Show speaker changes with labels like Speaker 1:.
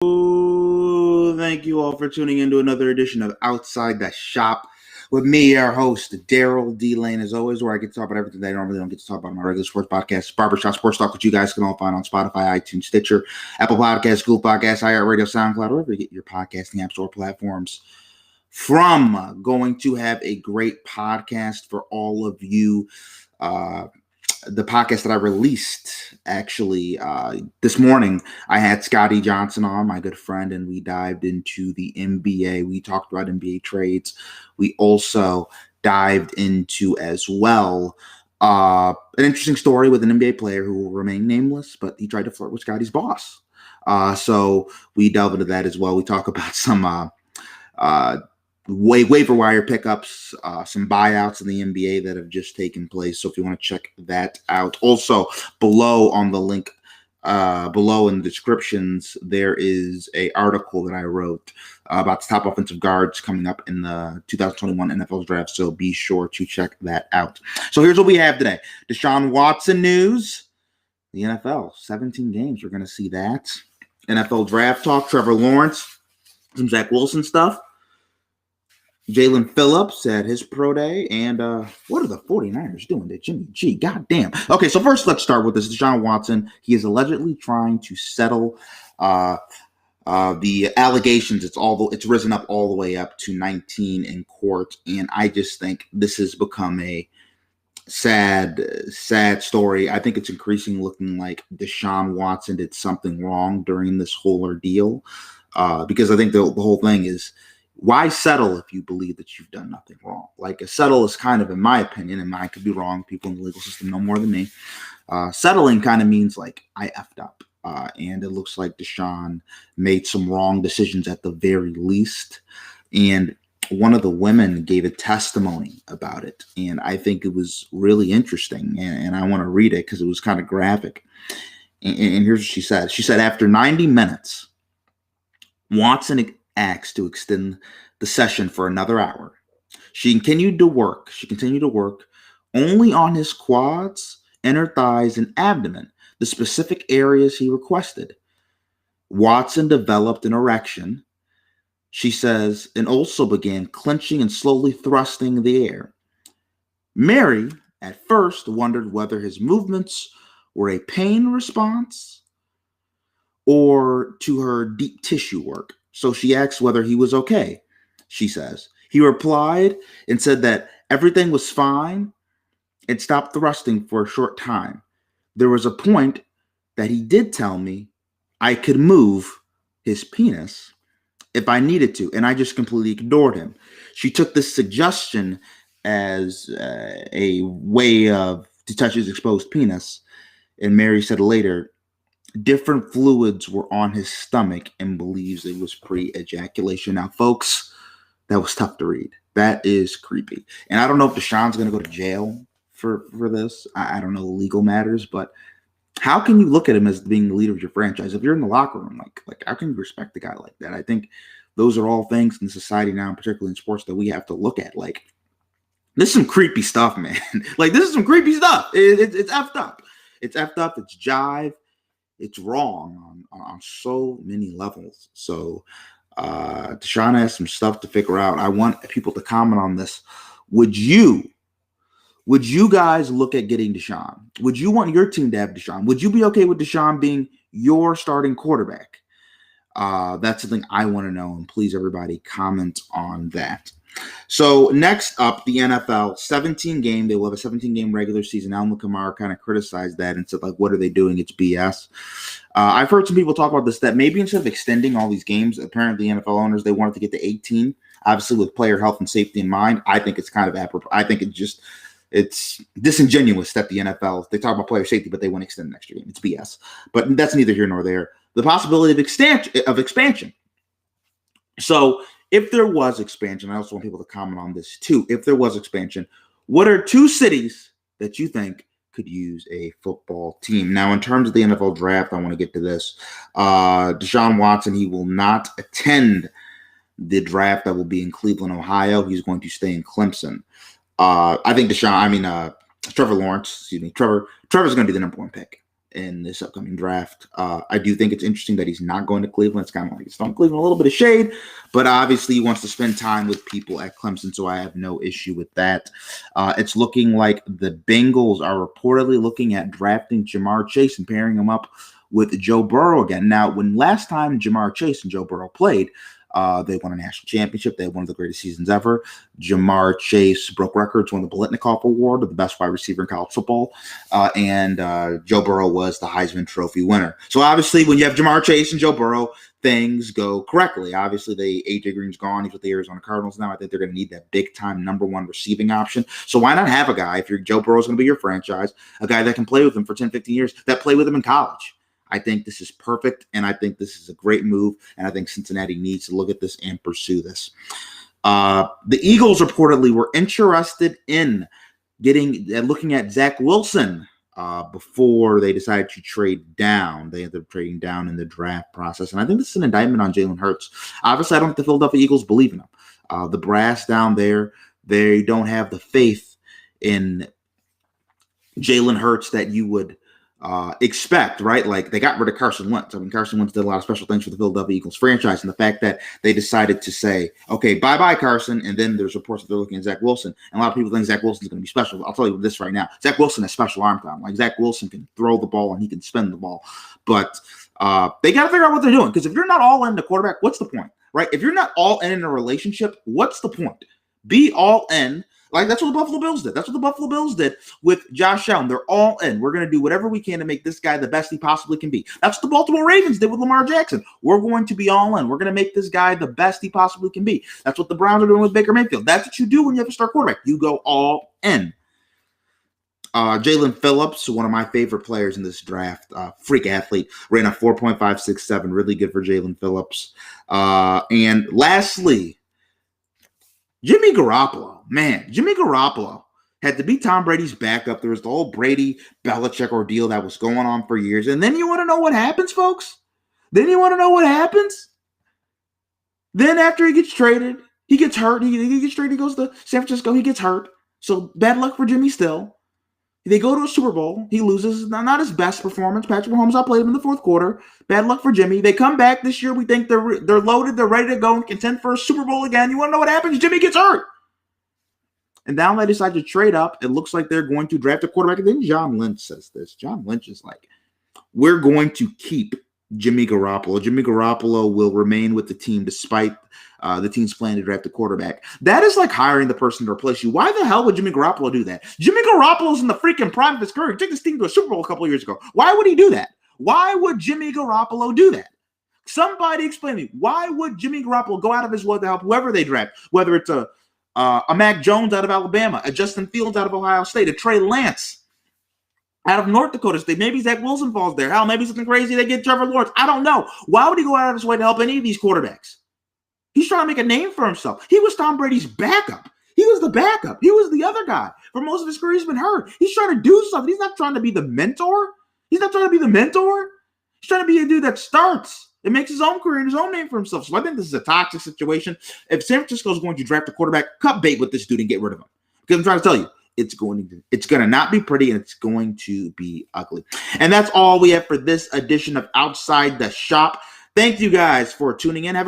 Speaker 1: Thank you all for tuning into another edition of Outside the Shop with me, our host, Daryl D. Lane, as always, where I get to talk about everything that I normally don't get to talk about in my regular sports podcast, Barbershop Sports Talk, which you guys can all find on Spotify, iTunes, Stitcher, Apple Podcasts, Google Podcasts, iHeartRadio, SoundCloud, wherever you get your podcasting apps or platforms from. Going to have a great podcast for all of you. The podcast that I released actually this morning, I had Scotty Johnson on, my good friend, and we dived into the NBA. We talked about NBA trades. We also dived into as well an interesting story with an NBA player who will remain nameless, but he tried to flirt with Scotty's boss. So we delve into that as well. We talk about some waiver wire pickups, some buyouts in the NBA that have just taken place. So if you want to check that out, also below on the link, below in the descriptions, there is an article that I wrote about the top offensive guards coming up in the 2021 NFL draft. So be sure to check that out. So here's what we have today: Deshaun Watson news, the NFL, 17 games. We're going to see that. NFL draft talk, Trevor Lawrence, some Zach Wilson stuff. Jalen Phillips at his pro day. And what are the 49ers doing to Jimmy G? God damn. Okay, so first let's start with this. Deshaun Watson. He is allegedly trying to settle the allegations. It's risen up all the way up to 19 in court. And I just think this has become a sad story. I think it's increasingly looking like Deshaun Watson did something wrong during this whole ordeal. Because I think the whole thing is, why settle if you believe that you've done nothing wrong? Like, a settle is kind of, in my opinion, and I could be wrong, people in the legal system know more than me, settling kind of means like, I effed up. And it looks like Deshaun made some wrong decisions at the very least. And one of the women gave a testimony about it. And I think it was really interesting. And I want to read it because it was kind of graphic. And here's what she said. She said, after 90 minutes, Watson asked to extend the session for another hour. She continued to work only on his quads, inner thighs, and abdomen, the specific areas he requested. Watson developed an erection, she says, and also began clenching and slowly thrusting the air. Mary, at first, wondered whether his movements were a pain response or to her deep tissue work. So she asked whether he was okay, she says. He replied and said that everything was fine and stopped thrusting for a short time. There was a point that he did tell me I could move his penis if I needed to, and I just completely ignored him. She took this suggestion as a way to touch his exposed penis, and Mary said later, different fluids were on his stomach and believes it was pre-ejaculation. Now, folks, that was tough to read. That is creepy. And I don't know if Deshaun's going to go to jail for this. I don't know the legal matters, but how can you look at him as being the leader of your franchise? If you're in the locker room, like how can you respect a guy like that? I think those are all things in society now, particularly in sports, that we have to look at. Like, this is some creepy stuff, man. Like, this is some creepy stuff. It's effed up. It's effed up. It's jive. It's wrong on so many levels. So Deshaun has some stuff to figure out. I want people to comment on this. Would you guys look at getting Deshaun? Would you want your team to have Deshaun? Would you be okay with Deshaun being your starting quarterback? That's something I want to know. And please, everybody, comment on that. So next up, the NFL, 17 game. They will have a 17-game regular season. Alvin Kamara kind of criticized that and said, like, what are they doing? It's BS. I've heard some people talk about this, that maybe instead of extending all these games, apparently NFL owners, they wanted to get to 18, obviously with player health and safety in mind. I think it's kind of apropos. I think it's disingenuous that the NFL, they talk about player safety, but they want to extend an extra game. It's BS. But that's neither here nor there. The possibility of expansion. So if there was expansion, I also want people to comment on this too. If there was expansion, what are two cities that you think could use a football team? Now, in terms of the NFL draft, I want to get to this. Deshaun Watson, he will not attend the draft that will be in Cleveland, Ohio. He's going to stay in Clemson. I think Trevor Lawrence, Trevor's going to be the number one pick. in this upcoming draft. I do think it's interesting that he's not going to Cleveland. It's kind of like it's throwing Cleveland a little bit of shade, but obviously he wants to spend time with people at Clemson, so I have no issue with that. It's looking like the Bengals are reportedly looking at drafting Jamar Chase and pairing him up with Joe Burrow again. Now, when last time Jamar Chase and Joe Burrow played, they won a national championship. They had one of the greatest seasons ever. Jamar Chase broke records, won the Biletnikoff Award of the best wide receiver in college football. And Joe Burrow was the Heisman Trophy winner. So obviously, when you have Jamar Chase and Joe Burrow, things go correctly. Obviously, AJ Green's gone. He's with the Arizona Cardinals now. I think they're going to need that big-time number one receiving option. So why not have a guy, if you're Joe Burrow's going to be your franchise, a guy that can play with him for 10, 15 years, that played with him in college? I think this is perfect, and I think this is a great move, and I think Cincinnati needs to look at this and pursue this. The Eagles reportedly were interested in looking at Zach Wilson before they decided to trade down. They ended up trading down in the draft process, and I think this is an indictment on Jalen Hurts. Obviously, I don't think the Philadelphia Eagles believe in him. The brass down there, they don't have the faith in Jalen Hurts that you would expect, right? Like they got rid of Carson Wentz. I mean, Carson Wentz did a lot of special things for the Philadelphia Eagles franchise, and the fact that they decided to say, okay, bye-bye, Carson, and then there's reports that they're looking at Zach Wilson, and a lot of people think Zach Wilson's going to be special. I'll tell you this right now. Zach Wilson has special arm talent. Like Zach Wilson can throw the ball and he can spin the ball, but they got to figure out what they're doing, because if you're not all in the quarterback, what's the point, right? If you're not all in a relationship, what's the point? Be all in. Like, that's what the Buffalo Bills did. That's what the Buffalo Bills did with Josh Allen. They're all in. We're going to do whatever we can to make this guy the best he possibly can be. That's what the Baltimore Ravens did with Lamar Jackson. We're going to be all in. We're going to make this guy the best he possibly can be. That's what the Browns are doing with Baker Mayfield. That's what you do when you have a star quarterback. You go all in. Jalen Phillips, one of my favorite players in this draft, freak athlete, ran a 4.567, really good for Jalen Phillips. And lastly, Jimmy Garoppolo. Man, Jimmy Garoppolo had to be Tom Brady's backup. There was the whole Brady-Belichick ordeal that was going on for years. And then you want to know what happens, folks? Then after he gets traded, he gets hurt. He gets traded. He goes to San Francisco. He gets hurt. So bad luck for Jimmy still. They go to a Super Bowl. He loses. Not his best performance. Patrick Mahomes outplayed him in the fourth quarter. Bad luck for Jimmy. They come back this year. We think they're loaded. They're ready to go and contend for a Super Bowl again. You want to know what happens? Jimmy gets hurt. And now they decide to trade up. It looks like they're going to draft a quarterback. And then John Lynch says this. John Lynch is like, we're going to keep Jimmy Garoppolo. Jimmy Garoppolo will remain with the team despite the team's plan to draft a quarterback. That is like hiring the person to replace you. Why the hell would Jimmy Garoppolo do that? Jimmy Garoppolo's in the freaking prime of his career. He took this team to a Super Bowl a couple of years ago. Why would he do that? Why would Jimmy Garoppolo do that? Somebody explain to me. Why would Jimmy Garoppolo go out of his way to help whoever they draft, whether it's a Mac Jones out of Alabama, a Justin Fields out of Ohio State, a Trey Lance out of North Dakota State. Maybe Zach Wilson falls there. Hell, maybe something crazy. They get Trevor Lawrence. I don't know. Why would he go out of his way to help any of these quarterbacks? He's trying to make a name for himself. He was Tom Brady's backup. He was the backup. He was the other guy. For most of his career, he's been hurt. He's trying to do something. He's not trying to be the mentor. He's trying to be a dude that starts and makes his own career and his own name for himself. So I think this is a toxic situation. If San Francisco is going to draft a quarterback, cut bait with this dude and get rid of him. Because I'm trying to tell you, it's going to not be pretty, and it's going to be ugly. And that's all we have for this edition of Outside the Shop. Thank you guys for tuning in. Have a great